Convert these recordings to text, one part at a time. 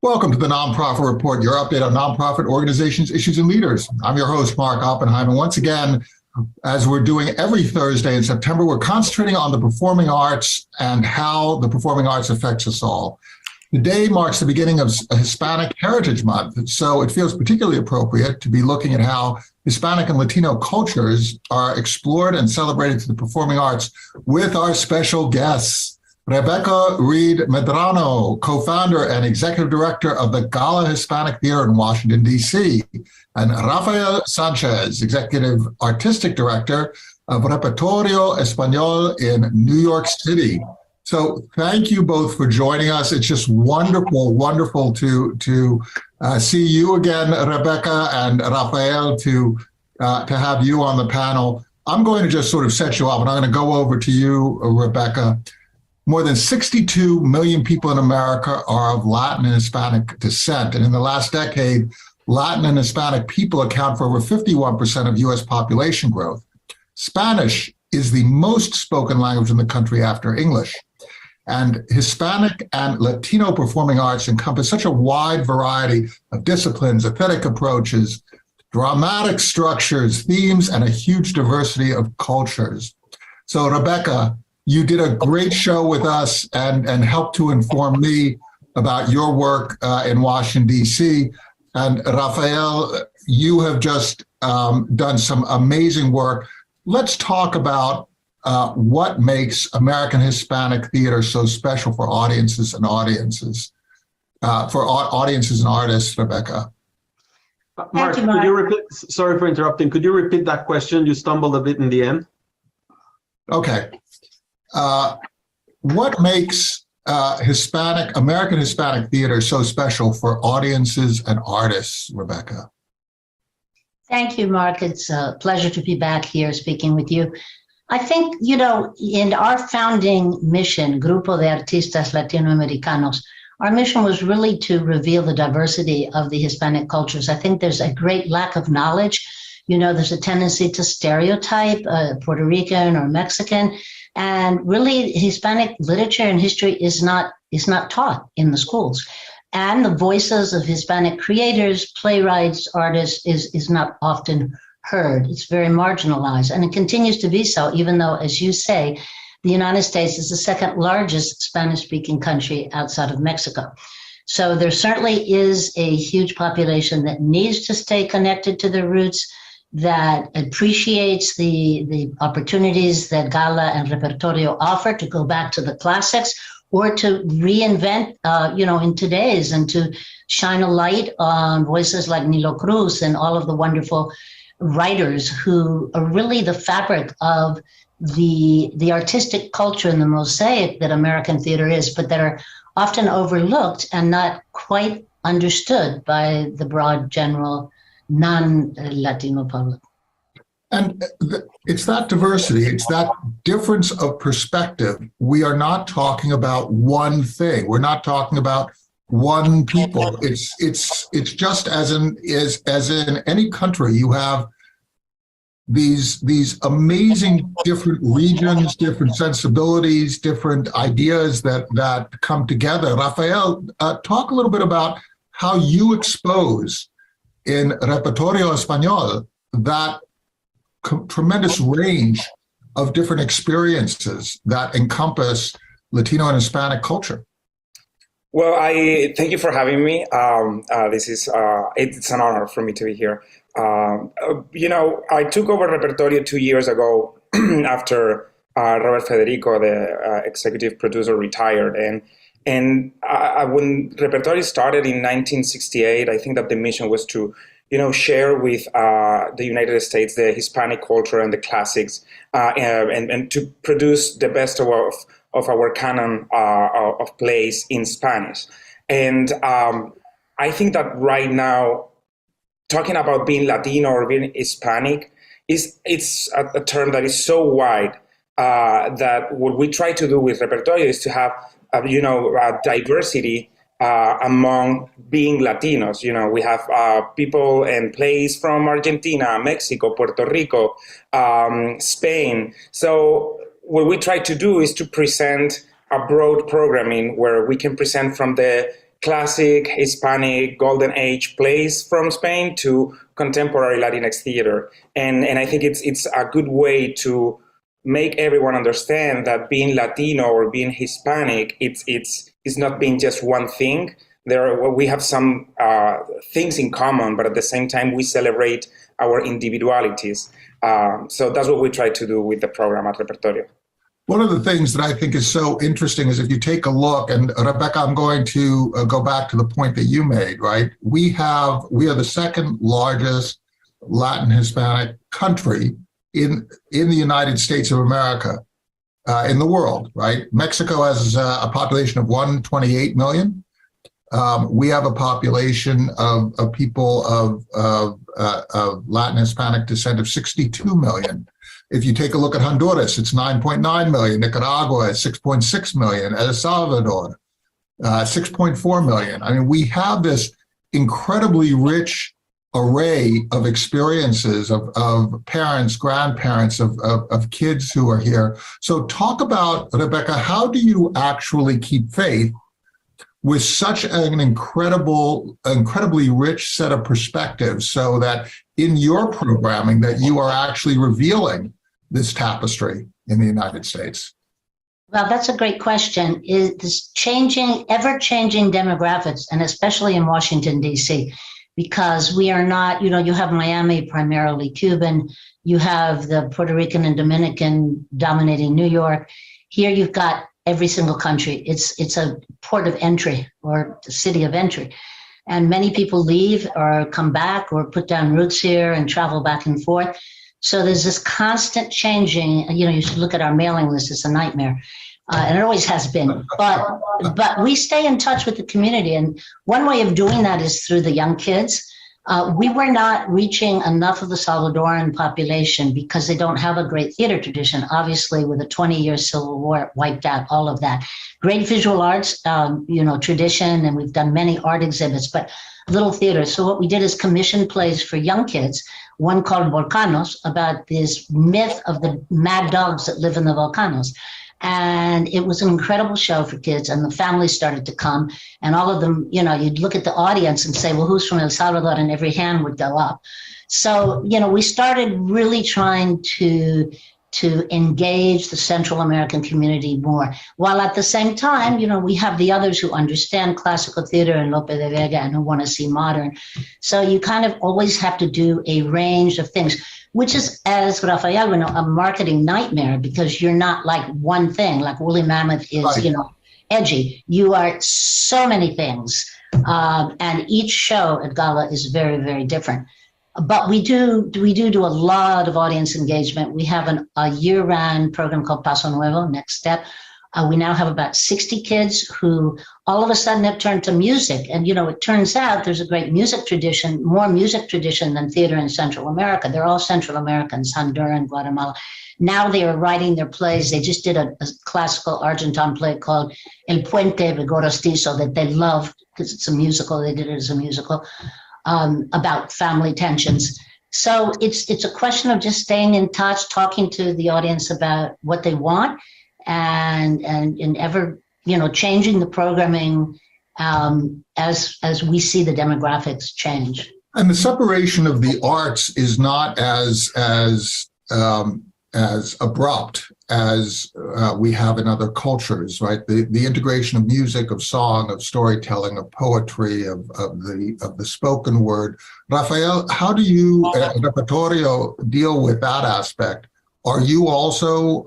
Welcome to the Nonprofit Report, your update on nonprofit organizations, issues, and leaders. I'm your host, Mark Oppenheim, and once again, as we're doing every Thursday in September, we're concentrating on the performing arts and how the performing arts affects us all. Today marks the beginning of Hispanic Heritage Month, so it feels particularly appropriate to be looking at how Hispanic and Latino cultures are explored and celebrated through the performing arts with our special guests. Rebecca Reed Medrano, co-founder and executive director of the GALA Hispanic Theater in Washington, D.C., and Rafael Sanchez, executive artistic director of Repertorio Español in New York City. So thank you both for joining us. It's just wonderful to see you again, Rebecca, and Rafael, to have you on the panel. I'm going to just sort of set you up, and I'm going to go over to you, Rebecca. More than 62 million people in America are of Latin and Hispanic descent. And in the last decade, Latin and Hispanic people account for over 51% of U.S. population growth. Spanish is the most spoken language in the country after English. And Hispanic and Latino performing arts encompass such a wide variety of disciplines, aesthetic approaches, dramatic structures, themes, and a huge diversity of cultures. So, Rebecca, you did a great show with us and helped to inform me about your work in Washington, D.C. And Rafael, you have just done some amazing work. Let's talk about what makes American Hispanic theater so special for audiences and artists, Rebecca. Mark, could you repeat? Sorry for interrupting. Could you repeat that question? You stumbled a bit in the end. Okay. What makes American Hispanic theater so special for audiences and artists, Rebecca? Thank you, Mark. It's a pleasure to be back here speaking with you. I think, in our founding mission, Grupo de Artistas Latinoamericanos, our mission was really to reveal the diversity of the Hispanic cultures. I think there's a great lack of knowledge. There's a tendency to stereotype Puerto Rican or Mexican. And really, Hispanic literature and history is not taught in the schools. And the voices of Hispanic creators, playwrights, artists is not often heard. It's very marginalized. And it continues to be so, even though, as you say, the United States is the second largest Spanish-speaking country outside of Mexico. So there certainly is a huge population that needs to stay connected to their roots, that appreciates the opportunities that GALA and Repertorio offer to go back to the classics or to reinvent, in today's, and to shine a light on voices like Nilo Cruz and all of the wonderful writers who are really the fabric of the artistic culture and the mosaic that American theater is, but that are often overlooked and not quite understood by the broad general non-Latino public. And it's that diversity, it's that difference of perspective. We are not talking about one thing. We're not talking about one people. It's just as in any country, you have these amazing different regions, different sensibilities, different ideas that come together. Rafael, talk a little bit about how you expose in Repertorio Español that tremendous range of different experiences that encompass Latino and Hispanic culture. Well, I thank you for having me. It's an honor for me to be here. I took over Repertorio 2 years ago after Robert Federico, the executive producer, retired. And when Repertorio started in 1968, I think that the mission was to, share with the United States the Hispanic culture and the classics, and to produce the best of our canon of plays in Spanish. And I think that right now, talking about being Latino or being Hispanic, it's a term that is so wide that what we try to do with Repertorio is to have diversity among being Latinos. We have people and plays from Argentina, Mexico, Puerto Rico, Spain. So what we try to do is to present a broad programming where we can present from the classic, Hispanic, golden age plays from Spain to contemporary Latinx theater. And I think it's a good way to make everyone understand that being Latino or being Hispanic, it's not being just one thing. We have some things in common, but at the same time, we celebrate our individualities. So that's what we try to do with the program at Repertorio. One of the things that I think is so interesting is if you take a look, and Rebecca, I'm going to go back to the point that you made, right? We are the second largest Latin Hispanic country in the United States of America, in the world, right? Mexico has a population of 128 million. We have a population of people of Latin Hispanic descent of 62 million. If you take a look at Honduras, it's 9.9 million. Nicaragua is 6.6 million. El Salvador, 6.4 million. I mean, we have this incredibly rich array of experiences of parents, grandparents, of kids who are here. So talk about, Rebecca, how do you actually keep faith with such an incredibly rich set of perspectives so that in your programming that you are actually revealing this tapestry in the United States? Well, that's a great question. Is this ever-changing demographics, and especially in Washington, D.C., because we are not, you have Miami, primarily Cuban, you have the Puerto Rican and Dominican dominating New York. Here you've got every single country. It's a port of entry or the city of entry. And many people leave or come back or put down roots here and travel back and forth. So there's this constant changing. You should look at our mailing list. It's a nightmare. And it always has been. But we stay in touch with the community. And one way of doing that is through the young kids. We were not reaching enough of the Salvadoran population because they don't have a great theater tradition. Obviously, with a 20-year civil war, it wiped out all of that. Great visual arts, tradition, and we've done many art exhibits, but little theater. So what we did is commission plays for young kids, one called Volcanos, about this myth of the mad dogs that live in the volcanoes. And it was an incredible show for kids, and the families started to come, and all of them, you'd look at the audience and say, well, who's from El Salvador? And every hand would go up. So, we started really trying to engage the Central American community more, while at the same time, we have the others who understand classical theater and Lope de Vega and who want to see modern. So you kind of always have to do a range of things, which is, as Rafael would know, a marketing nightmare, because you're not like one thing. Like Woolly Mammoth is, right, edgy. You are so many things. And each show at GALA is very, very different. But we do a lot of audience engagement. We have a year-round program called Paso Nuevo, Next Step. We now have about 60 kids who all of a sudden have turned to music. And, it turns out there's a great music tradition, more music tradition than theater in Central America. They're all Central Americans, Honduran, Guatemala. Now they are writing their plays. They just did a classical Argentine play called El Puente Vigorostizo that they love because it's a musical. They did it as a musical. About family tensions. So it's a question of just staying in touch, talking to the audience about what they want, and ever, changing the programming as we see the demographics change. And the separation of the arts is not as abrupt as we have in other cultures, right? The integration of music, of song, of storytelling, of poetry, of the spoken word. Rafael, how do you at Repertorio deal with that aspect? Are you also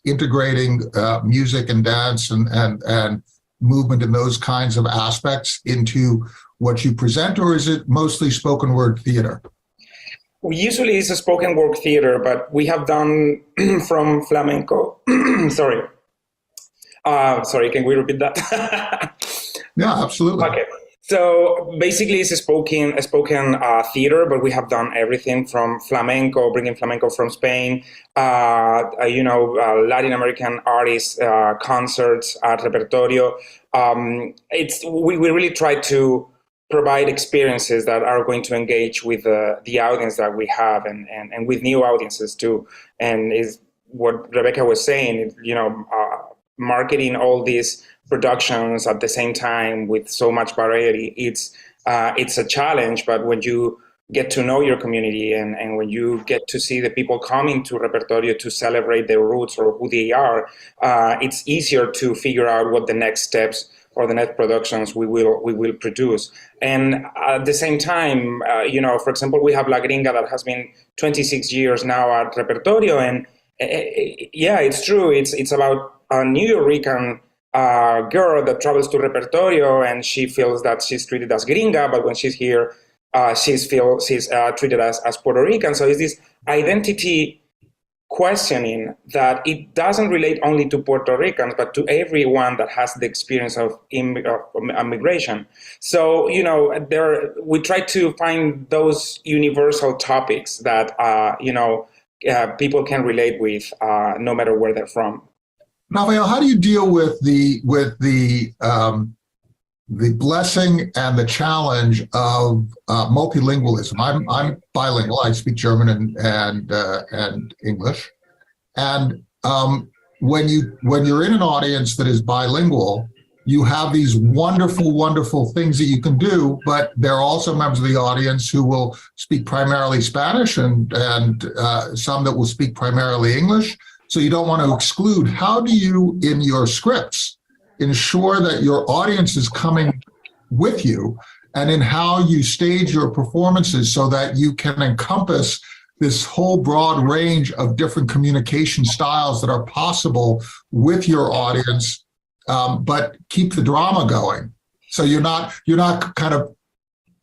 integrating music and dance and movement and those kinds of aspects into what you present, or is it mostly spoken word theater? Usually it's a spoken word theater, but we have done from flamenco. Sorry, can we repeat that? Yeah, absolutely. Okay. So basically it's a spoken theater, but we have done everything from flamenco, bringing flamenco from Spain, Latin American artists, concerts at Repertorio. We really try to provide experiences that are going to engage with the audience that we have and with new audiences too. And is what Rebecca was saying, marketing all these productions at the same time with so much variety. It's a challenge, but when you get to know your community and when you get to see the people coming to Repertorio to celebrate their roots or who they are, it's easier to figure out what the next steps or the next productions we will produce. And at the same time, for example, we have La Gringa that has been 26 years now at Repertorio, and yeah, it's true. It's about a New Yorican girl that travels to Repertorio, and she feels that she's treated as gringa, but when she's here, she's treated as Puerto Rican. So it's this identity questioning that it doesn't relate only to Puerto Ricans, but to everyone that has the experience of immigration. So, we try to find those universal topics that, people can relate with, no matter where they're from. Rafael, how do you deal with the blessing and the challenge of multilingualism? I'm bilingual. I speak German and English. And when you're in an audience that is bilingual, you have these wonderful, wonderful things that you can do, but there are also members of the audience who will speak primarily Spanish and some that will speak primarily English. So you don't want to exclude. How do you, in your scripts, ensure that your audience is coming with you, and in how you stage your performances so that you can encompass this whole broad range of different communication styles that are possible with your audience, but keep the drama going? So you're not kind of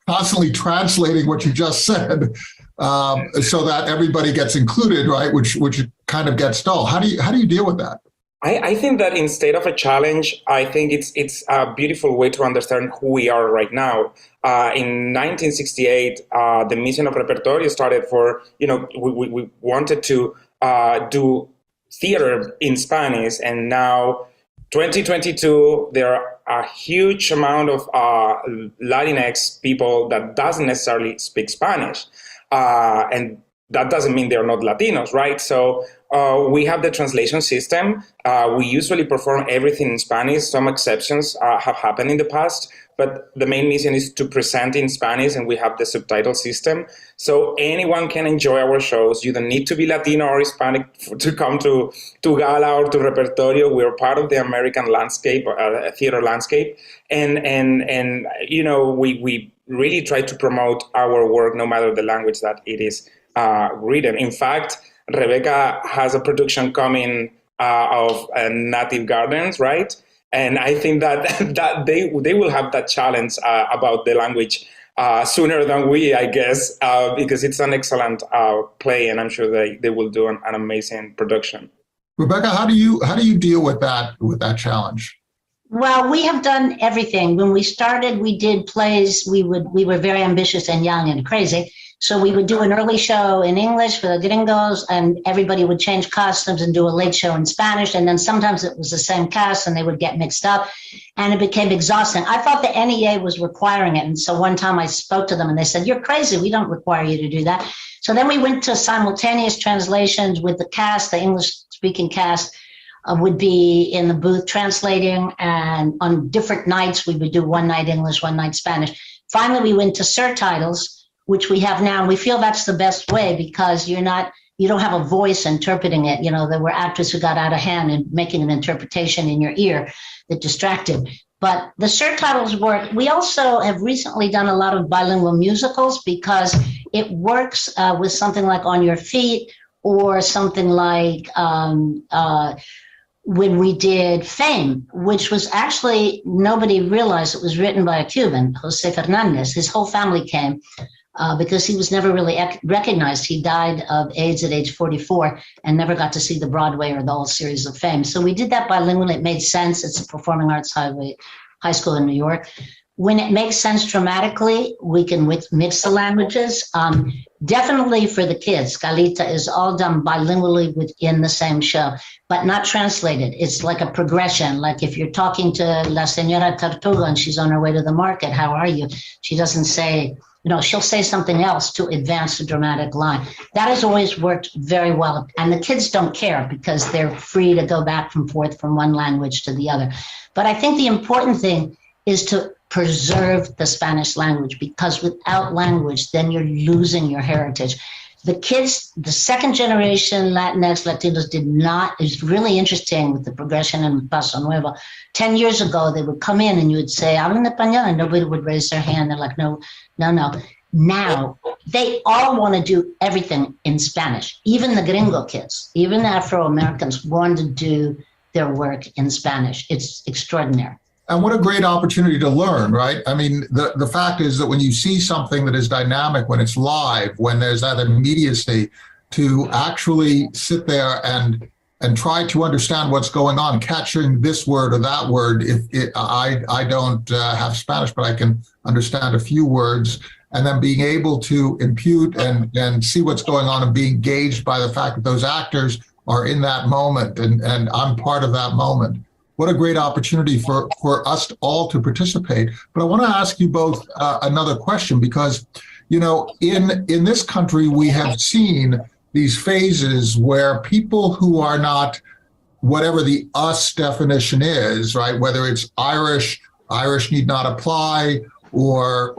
constantly translating what you just said, so that everybody gets included, right? Which kind of gets dull. How do you deal with that? I think that instead of a challenge, I think it's a beautiful way to understand who we are right now. In 1968, the mission of Repertorio started for, we wanted to do theater in Spanish, and now 2022, there are a huge amount of Latinx people that doesn't necessarily speak Spanish. And that doesn't mean they're not Latinos, right? So we have the translation system. We usually perform everything in Spanish. Some exceptions have happened in the past, but the main mission is to present in Spanish, and we have the subtitle system. So anyone can enjoy our shows. You don't need to be Latino or Hispanic to come to GALA or to Repertorio. We're part of the American landscape, theater landscape. And we really try to promote our work no matter the language that it is written. In fact, Rebecca has a production coming of Native Gardens, right? And I think that they will have that challenge about the language sooner than we, I guess, because it's an excellent play, and I'm sure they will do an amazing production. Rebecca, how do you deal with that challenge? Well, we have done everything. When we started, we did plays. We were very ambitious and young and crazy. So we would do an early show in English for the gringos, and everybody would change costumes and do a late show in Spanish. And then sometimes it was the same cast and they would get mixed up, and it became exhausting. I thought the NEA was requiring it. And so one time I spoke to them and they said, "You're crazy. We don't require you to do that." So then we went to simultaneous translations with the cast. The English speaking cast would be in the booth translating, and on different nights we would do one night English, one night Spanish. Finally, we went to surtitles, which we have now, and we feel that's the best way because you don't have a voice interpreting it. There were actors who got out of hand and making an interpretation in your ear that distracted. But the surtitles work. We also have recently done a lot of bilingual musicals because it works with something like On Your Feet, or something like when we did Fame, which was actually, nobody realized it was written by a Cuban, Jose Fernandez. His whole family came because he was never really recognized. He died of AIDS at age 44 and never got to see the Broadway or the whole series of Fame. So we did that bilingually. It made sense. It's a performing arts high school in New York. When it makes sense dramatically, we can mix the languages. Definitely for the kids, Galita is all done bilingually within the same show, but not translated. It's like a progression. Like if you're talking to La Señora Tortuga and she's on her way to the market, how are you? She doesn't say, she'll say something else to advance the dramatic line. That has always worked very well. And the kids don't care because they're free to go back and forth from one language to the other. But I think the important thing is to preserve the Spanish language, because without language, then you're losing your heritage. The kids, the second generation Latinx, Latinos did not, it's really interesting with the progression in Paso Nuevo. 10 years ago, they would come in and you would say, hablan español, and nobody would raise their hand. They're like, no. Now, they all want to do everything in Spanish. Even the gringo kids, even the Afro-Americans want to do their work in Spanish. It's extraordinary. And what a great opportunity to learn, right? I mean, the fact is that when you see something that is dynamic, when it's live, when there's that immediacy, to actually sit there and try to understand what's going on, catching this word or that word. I don't have Spanish, but I can understand a few words, and then being able to impute and see what's going on and be engaged by the fact that those actors are in that moment and I'm part of that moment. What a great opportunity for us all to participate. But I want to ask you both another question, because, in this country, we have seen these phases where people who are not whatever the us definition is, right, whether it's Irish need not apply, or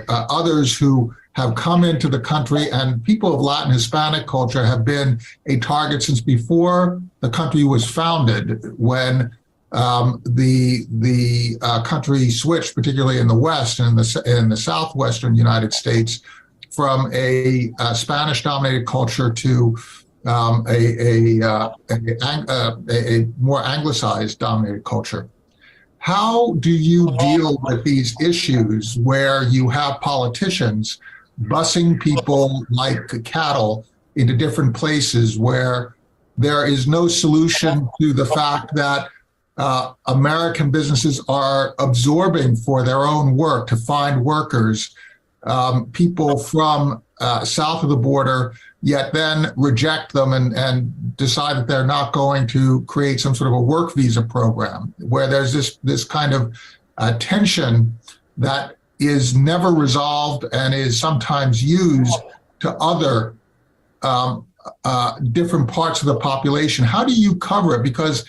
others who have come into the country, and people of Latin Hispanic culture have been a target since before the country was founded, when the country switched, particularly in the West and in the southwestern United States, from a Spanish-dominated culture to a more anglicized dominated culture. How do you deal with these issues where you have politicians busing people like cattle into different places, where there is no solution to the fact that American businesses are absorbing for their own work to find workers, people from south of the border, yet then reject them and decide that they're not going to create some sort of a work visa program, where there's this kind of tension that is never resolved and is sometimes used to other different parts of the population. How do you cover it? Because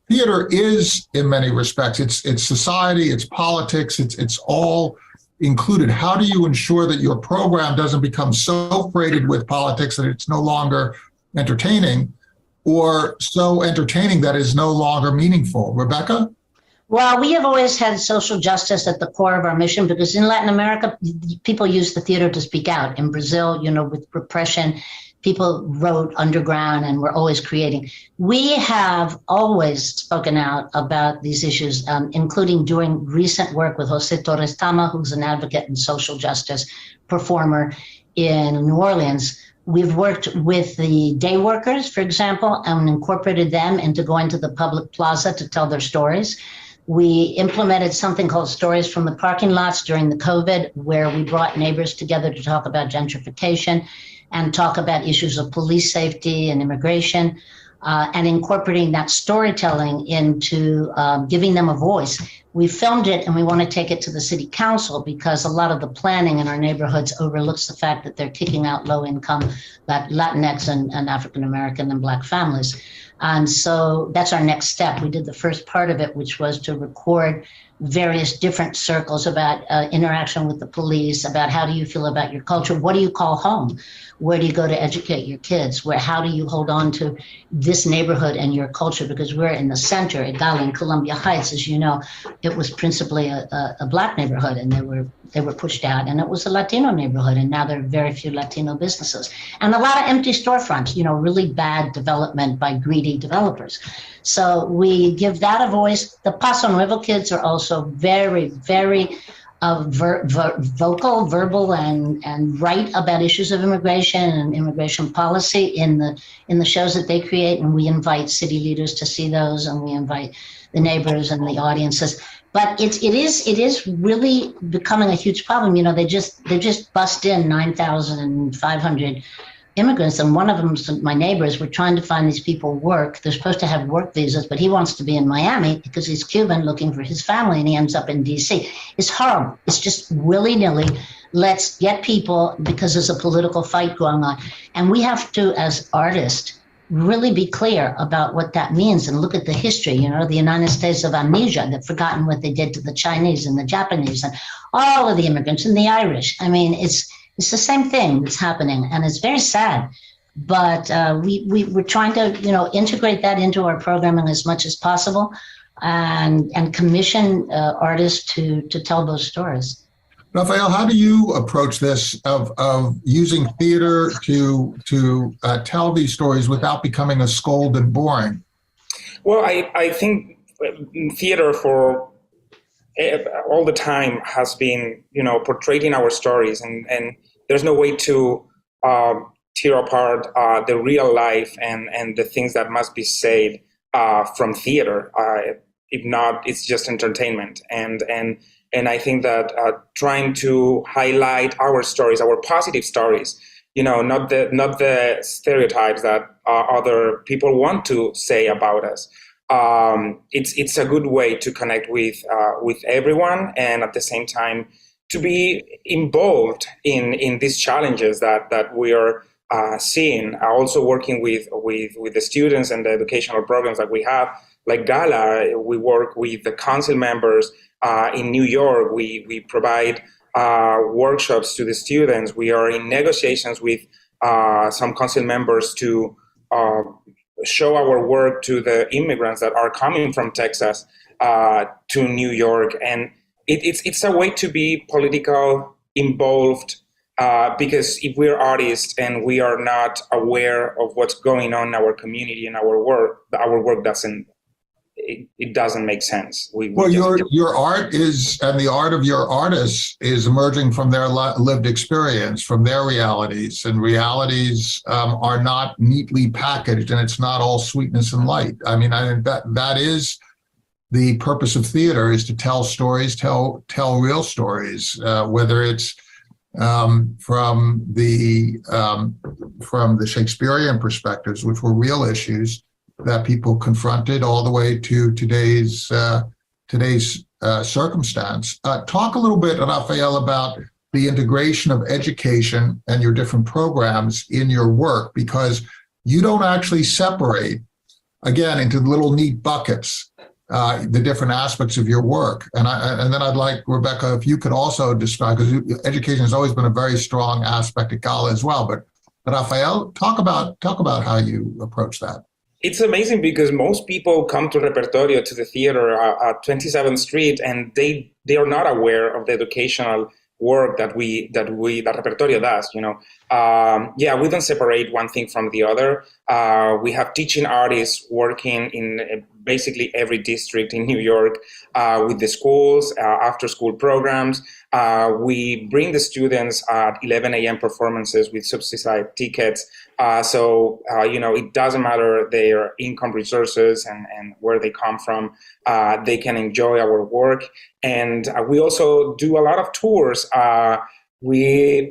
theater is, in many respects, it's society, it's politics, it's all included. How do you ensure that your program doesn't become so freighted with politics that it's no longer entertaining, or so entertaining that is no longer meaningful? Rebecca? Well, we have always had social justice at the core of our mission, because in Latin America, people use the theater to speak out. In Brazil, with repression, people wrote underground and were always creating. We have always spoken out about these issues, including doing recent work with Jose Torres Tama, who's an advocate and social justice performer in New Orleans. We've worked with the day workers, for example, and incorporated them into going to the public plaza to tell their stories. We implemented something called Stories from the Parking Lots during the COVID, where we brought neighbors together to talk about gentrification and talk about issues of police safety and immigration, and incorporating that storytelling into giving them a voice. We filmed it and we want to take it to the city council, because a lot of the planning in our neighborhoods overlooks the fact that they're kicking out low-income Latinx and African-American and Black families. And so that's our next step. We did the first part of it, which was to record various different circles about interaction with the police, about how do you feel about your culture? What do you call home? Where do you go to educate your kids? How do you hold on to this neighborhood and your culture? Because we're in the center at GALA in Columbia Heights, as you know, it was principally a Black neighborhood, and they were pushed out, and it was a Latino neighborhood, and now there are very few Latino businesses. And a lot of empty storefronts, really bad development by greedy developers. So we give that a voice. The Paso Nuevo kids are also very, very vocal, verbal, and write about issues of immigration and immigration policy in the shows that they create. And we invite city leaders to see those, and we invite the neighbors and the audiences. But it is really becoming a huge problem. They just bust in 9,500 immigrants, and one of them, my neighbors, were trying to find these people work. They're supposed to have work visas, but he wants to be in Miami because he's Cuban looking for his family, and he ends up in DC. It's horrible. It's just willy-nilly. Let's get people because there's a political fight going on. And we have to, as artists, really be clear about what that means and look at the history. The United States of amnesia. They've forgotten what they did to the Chinese and the Japanese and all of the immigrants and the Irish. I mean, it's the same thing that's happening, and it's very sad. But we're trying to, integrate that into our programming as much as possible, and commission artists to tell those stories. Rafael, how do you approach this of using theater to tell these stories without becoming a scold and boring? Well, I think theater for all the time has been, portraying our stories, and there's no way to tear apart the real life and the things that must be said from theater. If not, it's just entertainment. And I think that trying to highlight our stories, our positive stories, not the stereotypes that other people want to say about us. It's a good way to connect with everyone, and at the same time to be involved in these challenges that we are seeing. Also working with the students and the educational programs that we have, like GALA. We work with the council members. In New York, we provide workshops to the students. We are in negotiations with some council members to show our work to the immigrants that are coming from Texas to New York. And it's a way to be political involved, because if we're artists and we are not aware of what's going on in our community and our work doesn't. It doesn't make sense. Your art is, and the art of your artists is emerging from their lived experience, from their realities, and realities are not neatly packaged, and it's not all sweetness and light. I mean, I think that is the purpose of theater, is to tell stories, tell real stories, whether it's from the Shakespearean perspectives, which were real issues that people confronted, all the way to today's circumstance. Talk a little bit, Rafael, about the integration of education and your different programs in your work, because you don't actually separate, again, into little neat buckets, the different aspects of your work. And then I'd like, Rebecca, if you could also describe, because education has always been a very strong aspect at GALA as well, but Rafael, talk about how you approach that. It's amazing because most people come to Repertorio, to the theater at 27th Street, and they are not aware of the educational work that Repertorio does. We don't separate one thing from the other. We have teaching artists working in basically every district in New York with the schools, after school programs. We bring the students at 11 a.m. performances with subsidized tickets. So it doesn't matter their income resources and where they come from. They can enjoy our work. And we also do a lot of tours. We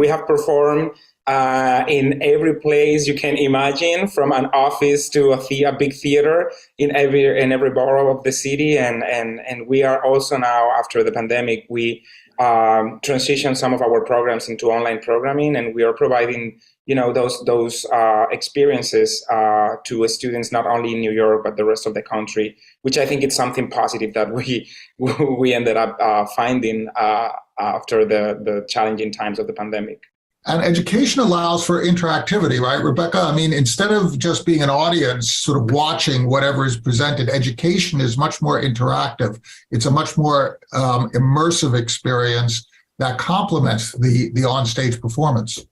have performed in every place you can imagine, from an office to a big theater in every borough of the city. And we are also now, after the pandemic, we transitioned some of our programs into online programming, and we are providing those experiences to students not only in New York but the rest of the country, which I think it's something positive that we ended up finding after the challenging times of the pandemic. And education allows for interactivity, right, Rebecca? I mean, instead of just being an audience sort of watching whatever is presented, education is much more interactive. It's a much more immersive experience that complements the onstage performance.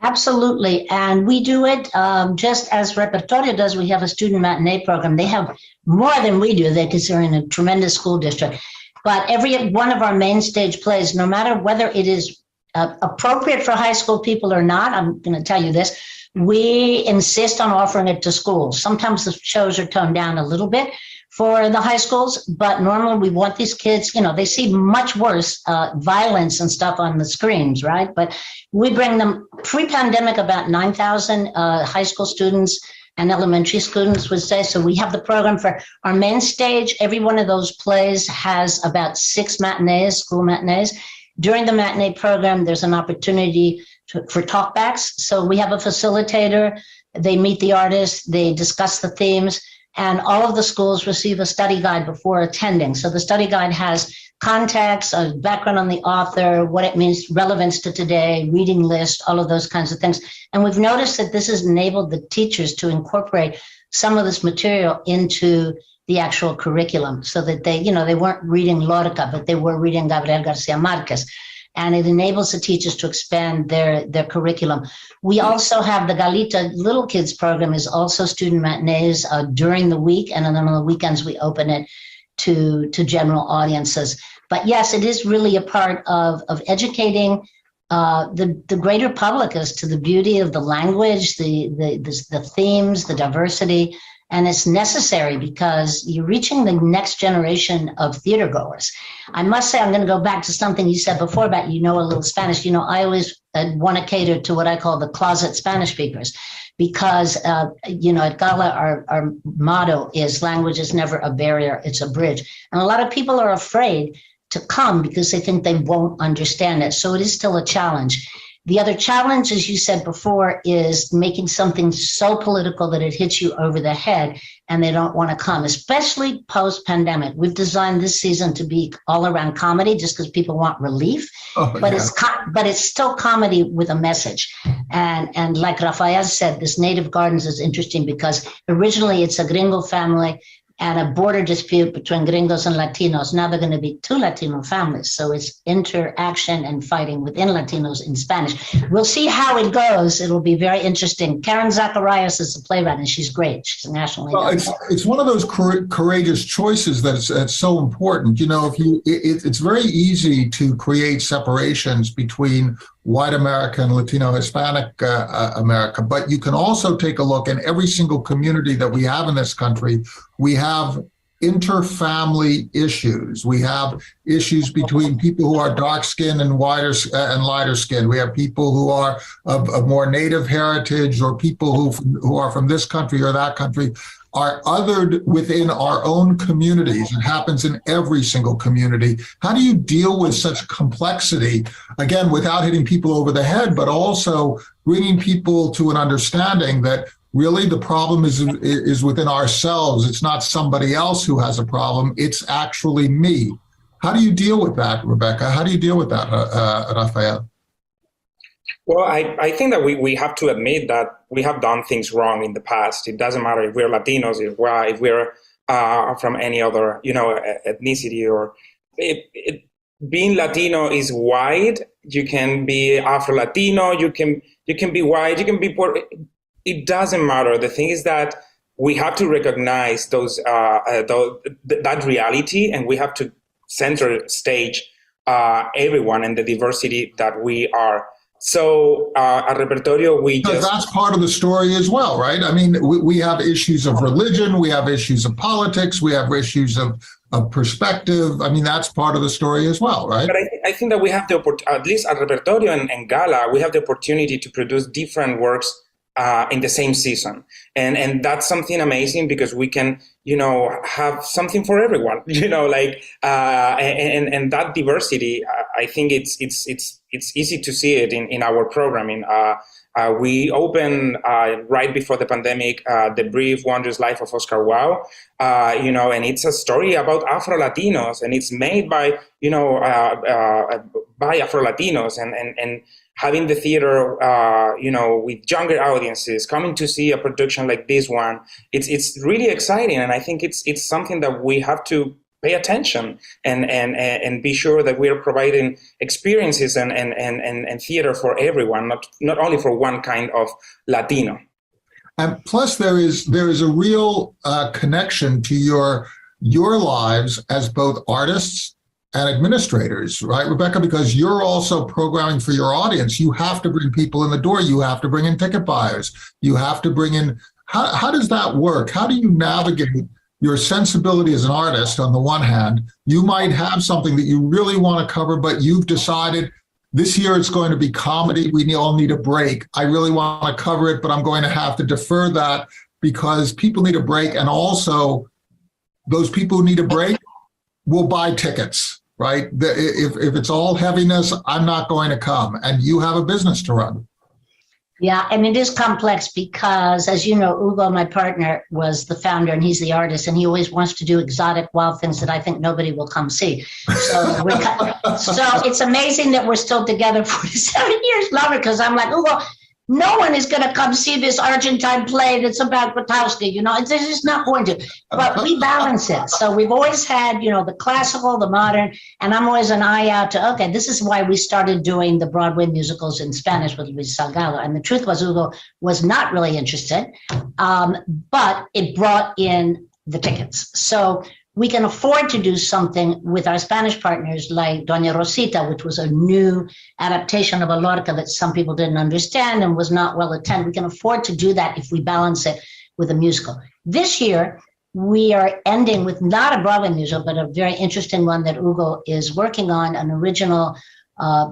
Absolutely. And we do it just as Repertorio does. We have a student matinee program. They have more than we do, because they're in a tremendous school district. But every one of our main stage plays, no matter whether it is appropriate for high school people or not, I'm going to tell you this, we insist on offering it to schools. Sometimes the shows are toned down a little bit for the high schools, but normally we want these kids, they see much worse violence and stuff on the screens, right? But we bring them pre-pandemic about 9,000 high school students and elementary students would say. So we have the program for our main stage. Every one of those plays has about 6 matinees, school matinees. During the matinee program, there's an opportunity for talkbacks. So we have a facilitator. They meet the artists, they discuss the themes, and all of the schools receive a study guide before attending. So the study guide has context, a background on the author, what it means, relevance to today, reading list, all of those kinds of things. And we've noticed that this has enabled the teachers to incorporate some of this material into the actual curriculum so that they weren't reading Lorca, but they were reading Gabriel Garcia Marquez. And it enables the teachers to expand their curriculum. We also have the Galita Little Kids program is also student matinees during the week, and then on the weekends we open it to general audiences. But yes, it is really a part of educating the greater public as to the beauty of the language, the themes, the diversity. And it's necessary because you're reaching the next generation of theater goers. I must say, I'm going to go back to something you said before about, a little Spanish. I always want to cater to what I call the closet Spanish speakers because, at GALA, our motto is language is never a barrier, it's a bridge. And a lot of people are afraid to come because they think they won't understand it. So it is still a challenge. The other challenge, as you said before, is making something so political that it hits you over the head and they don't want to come, especially post-pandemic. We've designed this season to be all around comedy just because people want relief, but it's still comedy with a message. And like Rafael said, this Native Gardens is interesting because originally it's a gringo family and a border dispute between gringos and Latinos. Now they're going to be 2 Latino families. So it's interaction and fighting within Latinos in Spanish. We'll see how it goes. It'll be very interesting. Karen Zacharias is the playwright, and she's great. She's nationally known. It's one of those courageous choices that's so important. It's very easy to create separations between white America and Latino Hispanic America, but you can also take a look in every single community that we have in this country. We have interfamily issues. We have issues between people who are dark skinned and lighter skinned. We have people who are of more native heritage, or people who are from this country or that country are othered within our own communities. It happens in every single community. How do you deal with such complexity, again, without hitting people over the head, but also bringing people to an understanding that really the problem is within ourselves? It's not somebody else who has a problem. It's actually me. How do you deal with that, Rebecca? How do you deal with that, Rafael? Well, I think that we have to admit that we have done things wrong in the past. It doesn't matter if we're Latinos, if we're from any other, ethnicity, or being Latino is wide. You can be Afro-Latino, you can be white, you can be poor. It doesn't matter. The thing is that we have to recognize that reality, and we have to center stage everyone and the diversity that we are. So at Repertorio, that's part of the story as well, right? I mean, we have issues of religion, we have issues of politics, we have issues of perspective. I mean, that's part of the story as well, right? But I think that we have at least at Repertorio and GALA, we have the opportunity to produce different works in the same season, and that's something amazing because we can have something for everyone, and that diversity. I think it's easy to see it in our programming. We opened right before the pandemic, The Brief Wondrous Life of Oscar Wilde, and it's a story about Afro-Latinos, and it's made by Afro-Latinos, and having the theater, with younger audiences coming to see a production like this one, it's really exciting, and I think it's something that we have to pay attention and be sure that we are providing experiences and theater for everyone, not only for one kind of Latino. And plus, there is a real connection to your lives as both artists and administrators, right, Rebecca? Because you're also programming for your audience. You have to bring people in the door. You have to bring in ticket buyers. You have to bring in. How does that work? How do you navigate your sensibility as an artist on the one hand. You might have something that you really want to cover, but you've decided this year it's going to be comedy. We all need a break. I really want to cover it, but I'm going to have to defer that because people need a break. And also, those people who need a break will buy tickets, right? If it's all heaviness, I'm not going to come. And you have a business to run. Yeah, and it is complex because, as you know, Hugo, my partner, was the founder and he's the artist, and he always wants to do exotic, wild things that I think nobody will come see. So, so it's amazing that we're still together 47 years later, because I'm like, Hugo, no one is going to come see this Argentine play that's about Bukowski, it's just not going to. But we balance it. So we've always had, the classical, the modern, and I'm always an eye out to, okay, this is why we started doing the Broadway musicals in Spanish with GALA. And the truth was, Hugo was not really interested, but it brought in the tickets. So we can afford to do something with our Spanish partners like Doña Rosita, which was a new adaptation of a Lorca that some people didn't understand and was not well attended. We can afford to do that if we balance it with a musical. This year, we are ending with not a Broadway musical, but a very interesting one that Hugo is working on, an original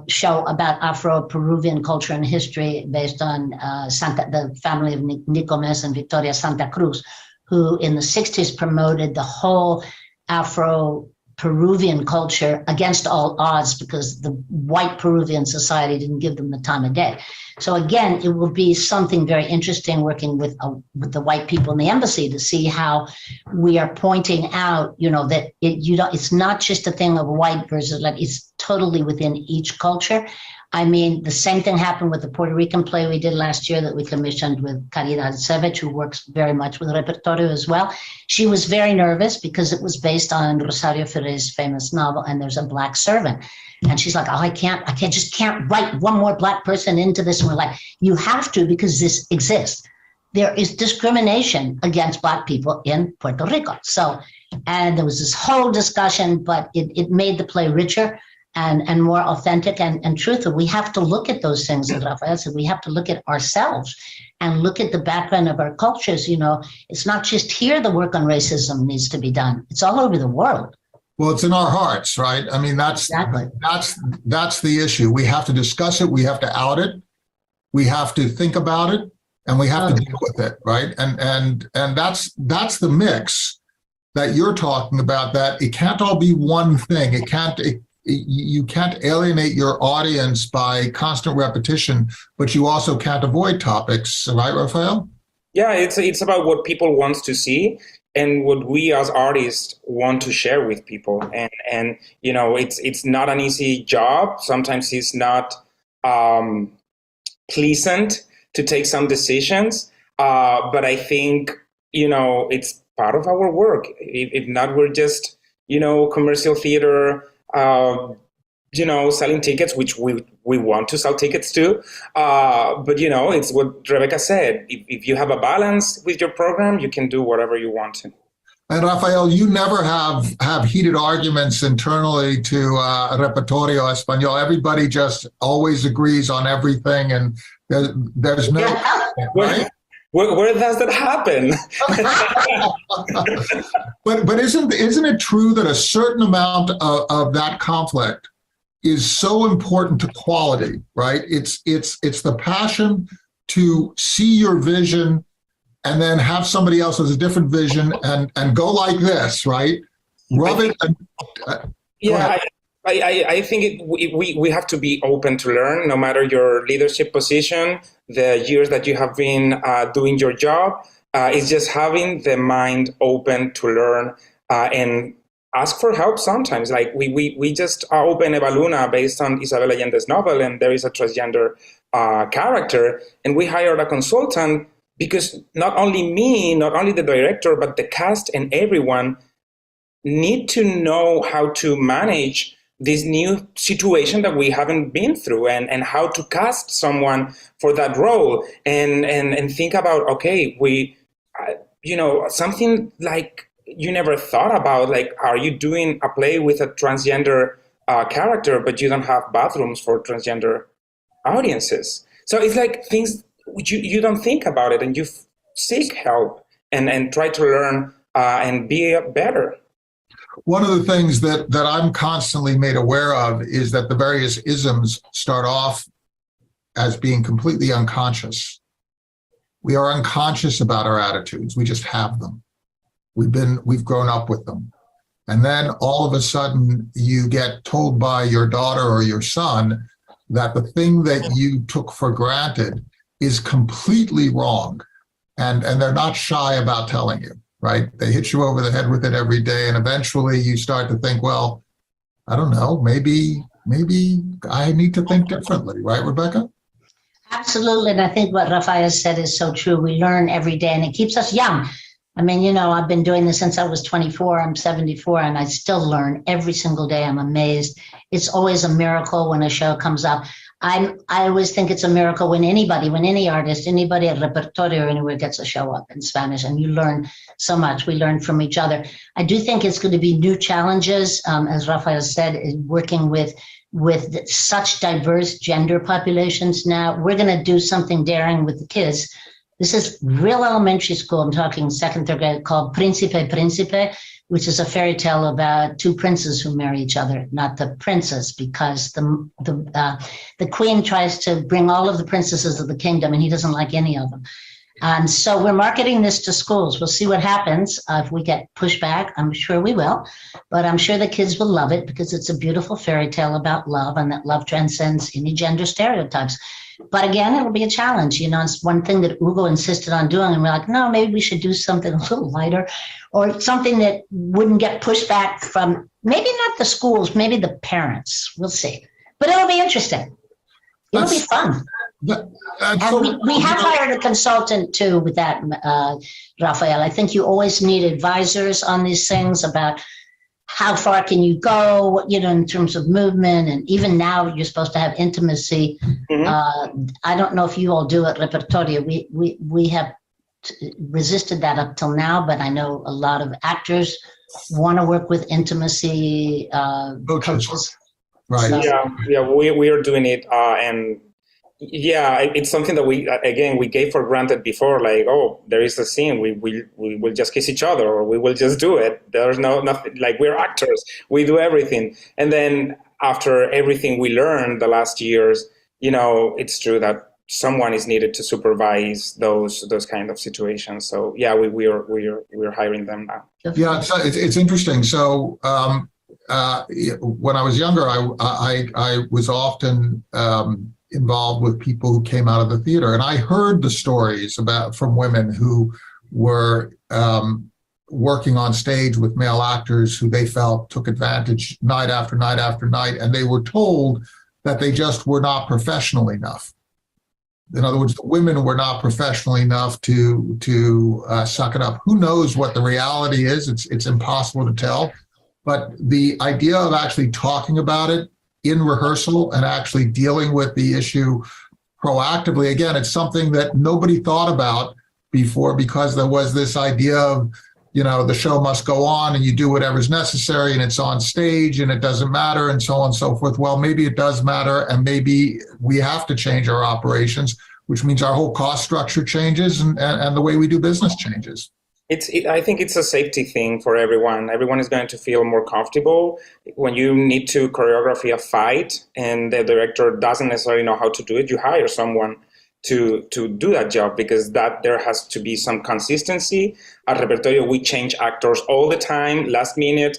show about Afro-Peruvian culture and history based on the family of Nicomes and Victoria Santa Cruz, who in the 60s promoted the whole Afro-Peruvian culture against all odds because the white Peruvian society didn't give them the time of day. So again, it will be something very interesting working with the white people in the embassy to see how we are pointing out, that it's not just a thing of white versus like, it's totally within each culture. I mean, the same thing happened with the Puerto Rican play we did last year that we commissioned with Caridad Sevich, who works very much with Repertorio as well. She was very nervous because it was based on Rosario Ferre's famous novel, and there's a black servant. And she's like, I just can't write one more black person into this. And we're like, you have to, because this exists. There is discrimination against black people in Puerto Rico. So, and there was this whole discussion, but it made the play richer and more authentic and truthful. We have to look at those things, as Rafael said. We have to look at ourselves and look at the background of our cultures. It's not just here the work on racism needs to be done. It's all over the world. Well, it's in our hearts, right? I mean, that's the issue. We have to discuss it. We have to out it. We have to think about it, and we have to deal with it, right? And that's the mix that you're talking about. That it can't all be one thing. You can't alienate your audience by constant repetition, but you also can't avoid topics, right, Rafael? Yeah, it's about what people want to see and what we as artists want to share with people. And it's not an easy job. Sometimes it's not pleasant to take some decisions, but I think it's part of our work. If not, we're just commercial theater. Selling tickets, which we want to sell tickets to. But it's what Rebecca said. If you have a balance with your program, you can do whatever you want to. And Rafael, you never have heated arguments internally to Repertorio Español. Everybody just always agrees on everything, and there's no... right? Where does that happen? But isn't it true that a certain amount of that conflict is so important to quality, right? It's the passion to see your vision and then have somebody else with a different vision and go like this, right? Rub it. I think we have to be open to learn, no matter your leadership position, the years that you have been doing your job. It's just having the mind open to learn and ask for help sometimes. Like we just opened Eva Luna based on Isabel Allende's novel, and there is a transgender character, and we hired a consultant because not only me, not only the director, but the cast and everyone need to know how to manage this new situation that we haven't been through, and how to cast someone for that role, and think about, okay, something like you never thought about, like, are you doing a play with a transgender character, but you don't have bathrooms for transgender audiences? So it's like things you don't think about it, and you seek help and try to learn and be better. One of the things that I'm constantly made aware of is that the various isms start off as being completely unconscious. We are unconscious about our attitudes. We just have them. We've grown up with them. And then all of a sudden you get told by your daughter or your son that the thing that you took for granted is completely wrong. And they're not shy about telling you, right? They hit you over the head with it every day. And eventually you start to think, well, I don't know, maybe I need to think differently, right, Rebecca? Absolutely. And I think what Rafael said is so true. We learn every day and it keeps us young. I mean, I've been doing this since I was 24. I'm 74 and I still learn every single day. I'm amazed. It's always a miracle when a show comes up. I always think it's a miracle when any artist, anybody at Repertorio or anywhere gets a show up in Spanish, and you learn so much. We learn from each other. I do think it's going to be new challenges, as Rafael said, working with such diverse gender populations now. We're going to do something daring with the kids. This is real elementary school. I'm talking second, third grade, called Príncipe, which is a fairy tale about two princes who marry each other, not the princess, because the queen tries to bring all of the princesses of the kingdom, and he doesn't like any of them. And so we're marketing this to schools. We'll see what happens. If we get pushback, I'm sure we will, but I'm sure the kids will love it because it's a beautiful fairy tale about love, and that love transcends any gender stereotypes. But again, it'll be a challenge. It's one thing that Hugo insisted on doing, and we're like, no, maybe we should do something a little lighter, or something that wouldn't get pushback from maybe not the schools, maybe the parents. We'll see. But it'll be interesting. It'll be fun. And we have hired a consultant too with that, Rafael. I think you always need advisors on these things about how far can you go, in terms of movement. And even now you're supposed to have intimacy. Mm-hmm. I don't know if you all do at Repertorio. We have resisted that up till now, but I know a lot of actors want to work with intimacy coaches. Right. So. Yeah, we are doing it. And yeah, it's something that we gave for granted before, like, oh, there is a scene, we will just kiss each other, or we will just do it. There's nothing, like, we're actors, we do everything. And then after everything we learned the last years, it's true that someone is needed to supervise those kind of situations. So yeah, we're hiring them now. Yeah, it's interesting. So when I was younger, I was often involved with people who came out of the theater, and I heard the stories from women who were working on stage with male actors who they felt took advantage night after night after night, and they were told that they just were not professional enough. In other words, the women were not professional enough to suck it up. Who knows what the reality is? It's impossible to tell. But the idea of actually talking about it in rehearsal and actually dealing with the issue proactively, again, it's something that nobody thought about before, because there was this idea of, the show must go on and you do whatever's necessary and it's on stage and it doesn't matter and so on and so forth. Well, maybe it does matter, and maybe we have to change our operations, which means our whole cost structure changes and the way we do business changes. I think it's a safety thing for everyone. Everyone is going to feel more comfortable. When you need to choreograph a fight and the director doesn't necessarily know how to do it, you hire someone to do that job, because there has to be some consistency. At Repertorio, we change actors all the time, last minute.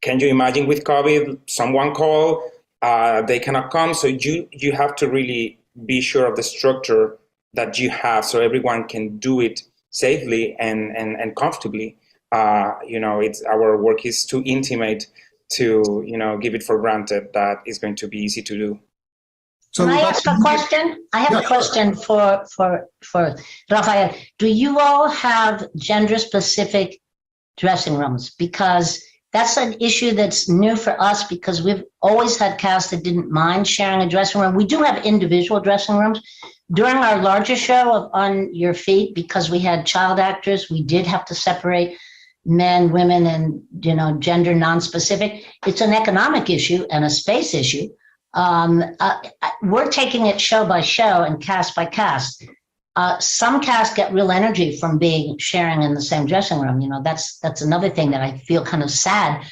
Can you imagine with COVID, someone call, they cannot come. So you have to really be sure of the structure that you have so everyone can do it safely and comfortably. It's our work is too intimate to give it for granted that it's going to be easy to do. So can I ask a question? I have a question for Rafael. Do you all have gender-specific dressing rooms? Because that's an issue that's new for us, because we've always had cast that didn't mind sharing a dressing room. We do have individual dressing rooms. During our larger show of On Your Feet, because we had child actors, we did have to separate men, women, and gender non-specific. It's an economic issue and a space issue. We're taking it show by show and cast by cast. some cast get real energy from sharing in the same dressing room. You know, that's another thing that I feel kind of sad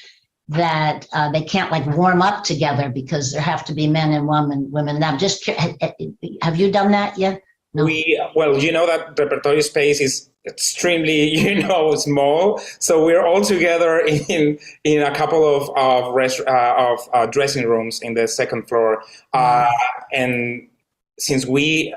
that they can't like warm up together because there have to be men and women. Now, just have you done that yet? No? Well, you know that Repertorio space is extremely, small. So we're all together in a couple of dressing rooms in the second floor, and since we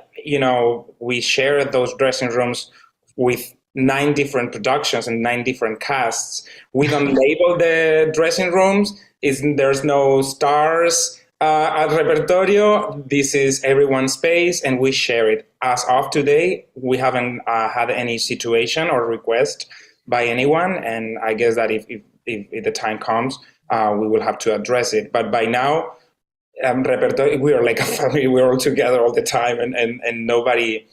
share those dressing rooms with 9 different productions and 9 different casts. We don't label the dressing rooms. There's no stars at Repertorio. This is everyone's space, and we share it. As of today, we haven't had any situation or request by anyone, and I guess that if the time comes, we will have to address it. But by now, Repertorio, we are like a family. We're all together all the time, and nobody.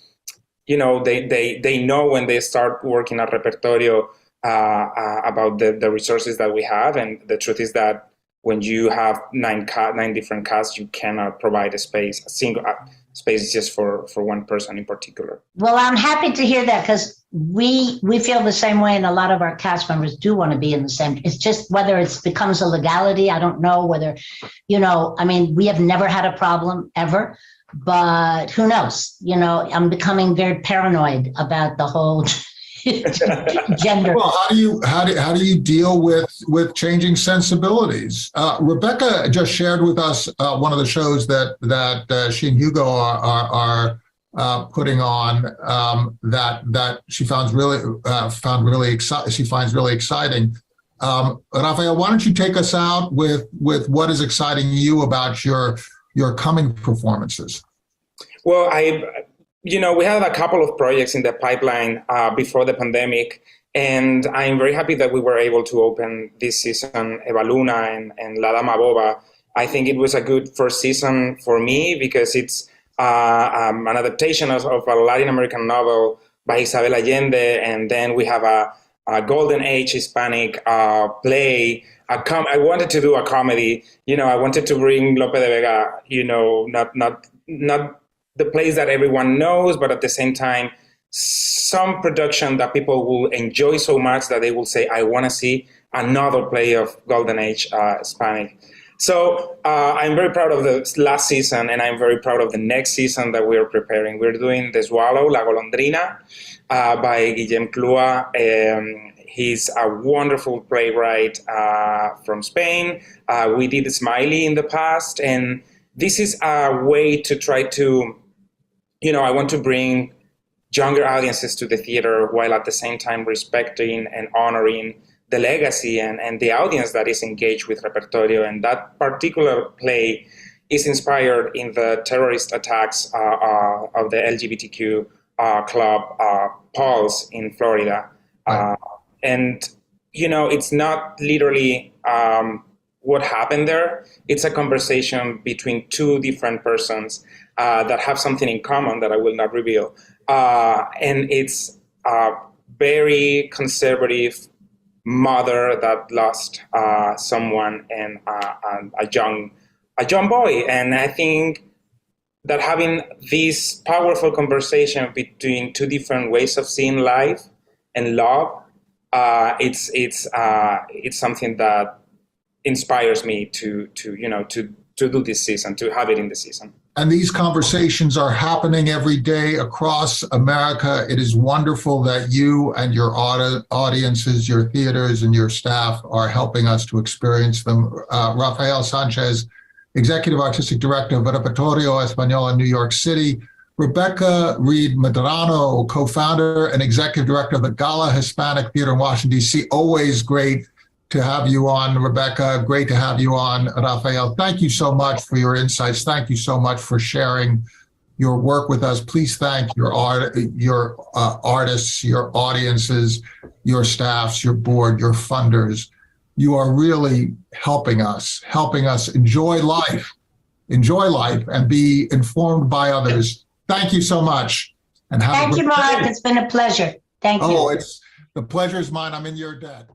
They know when they start working at Repertorio about the resources that we have, and the truth is that when you have 9 different casts, you cannot provide a single space just for one person in particular. Well, I'm happy to hear that because we feel the same way, and a lot of our cast members do want to be in the same. It's just whether it becomes a legality. I don't know whether, we have never had a problem ever. But who knows? I'm becoming very paranoid about the whole gender. Well, how do you deal with changing sensibilities? Rebecca just shared with us one of the shows that she and Hugo are putting on that she finds really exciting. Rafael, why don't you take us out with what is exciting you about your coming performances? Well, we had a couple of projects in the pipeline before the pandemic, and I'm very happy that we were able to open this season Eva Luna and La Dama Boba. I think it was a good first season for me because it's an adaptation of a Latin American novel by Isabel Allende, and then we have a Golden Age Hispanic play. I wanted to do a comedy. I wanted to bring Lope de Vega. Not the plays that everyone knows, but at the same time, some production that people will enjoy so much that they will say, "I want to see another play of Golden Age Hispanic." So I'm very proud of the last season, and I'm very proud of the next season that we're preparing. We're doing The Swallow, La Golondrina, by Guillem Clua. He's a wonderful playwright from Spain. We did Smiley in the past, and this is a way to try to, I want to bring younger audiences to the theater while at the same time respecting and honoring the legacy and the audience that is engaged with Repertorio. And that particular play is inspired in the terrorist attacks of the LGBTQ club Pulse in Florida. And, it's not literally what happened there. It's a conversation between 2 different persons that have something in common that I will not reveal. And it's a very conservative mother that lost someone and a young boy. And I think that having this powerful conversation between 2 different ways of seeing life and love, it's something that inspires me to do this season, to have it in the season. And these conversations are happening every day across America. It is wonderful that you and your audiences, your theaters, and your staff are helping us to experience them. Rafael Sanchez, Executive Artistic Director of Repertorio Español in New York City. Rebecca Reed Medrano, co-founder and executive director of the GALA Hispanic Theater in Washington, D.C. Always great to have you on, Rebecca. Great to have you on, Rafael. Thank you so much for your insights. Thank you so much for sharing your work with us. Please thank your artists, your audiences, your staffs, your board, your funders. You are really helping us enjoy life and be informed by others. Thank you so much. And have Thank you, Mark. It's been a pleasure. Thank you. The pleasure is mine. I'm in your debt.